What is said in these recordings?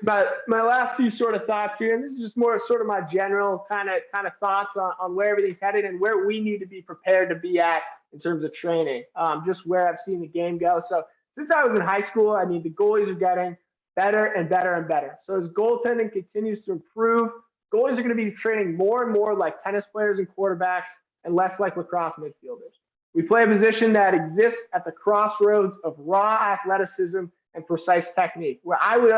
my last few sort of thoughts here, and this is just more sort of my general kind of thoughts on where everything's headed and where we need to be prepared to be at in terms of training. Just where I've seen the game go. So since I was in high school, I mean the goalies are getting better and better and better. So as goaltending continues to improve, goalies are going to be training more and more like tennis players and quarterbacks, and less like lacrosse midfielders. We play a position that exists at the crossroads of raw athleticism and precise technique, where I would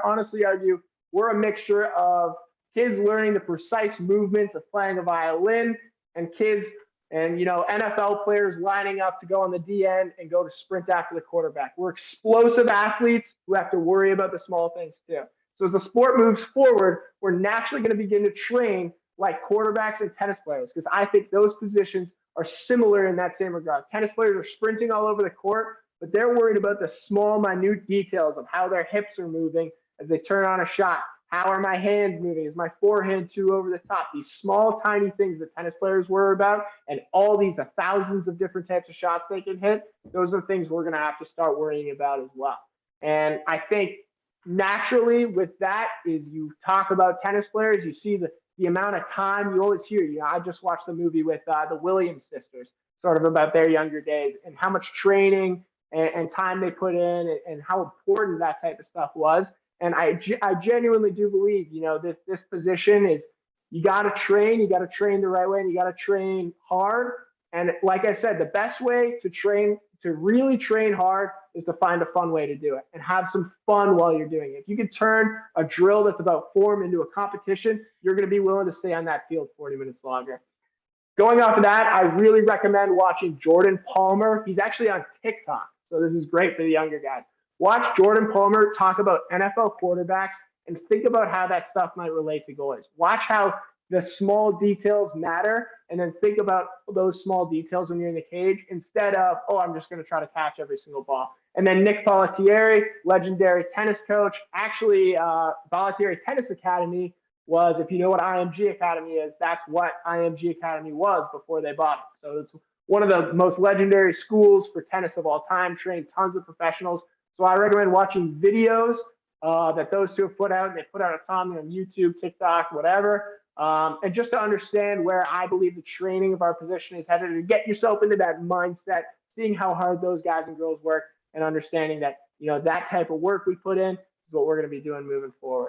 honestly argue we're a mixture of kids learning the precise movements of playing a violin and kids and NFL players lining up to go on the D end and go to sprint after the quarterback. We're explosive athletes who have to worry about the small things too. So as the sport moves forward, we're naturally going to begin to train like quarterbacks and tennis players because I think those positions are similar in that same regard. Tennis players are sprinting all over the court, but they're worried about the small, minute details of how their hips are moving as they turn on a shot. How are my hands moving? Is my forehand too over the top? These small, tiny things that tennis players worry about, and all these thousands of different types of shots they can hit, those are things we're going to have to start worrying about as well. And I think naturally with that is you talk about tennis players, you see the amount of time you always hear. I just watched the movie with the Williams sisters, sort of about their younger days and how much training and time they put in and how important that type of stuff was. And I genuinely do believe, this position is you got to train the right way, and you got to train hard. And like I said, the best way to really train hard is to find a fun way to do it and have some fun while you're doing it. If you can turn a drill that's about form into a competition, you're going to be willing to stay on that field 40 minutes longer. Going off of that, I really recommend watching Jordan Palmer. He's actually on TikTok, so this is great for the younger guys. Watch Jordan Palmer talk about NFL quarterbacks and think about how that stuff might relate to goalies. Watch how the small details matter, and then think about those small details when you're in the cage instead of, I'm just going to try to catch every single ball. And then Nick Pelletieri, legendary tennis coach, actually, Pelletieri Tennis Academy was, if you know what IMG Academy is, that's what IMG Academy was before they bought it. So it's one of the most legendary schools for tennis of all time, trained tons of professionals. So I recommend watching videos that those two have put out. They put out a ton on YouTube, TikTok, whatever. And just to understand where I believe the training of our position is headed, to get yourself into that mindset, seeing how hard those guys and girls work, and understanding that that type of work we put in is what we're going to be doing moving forward.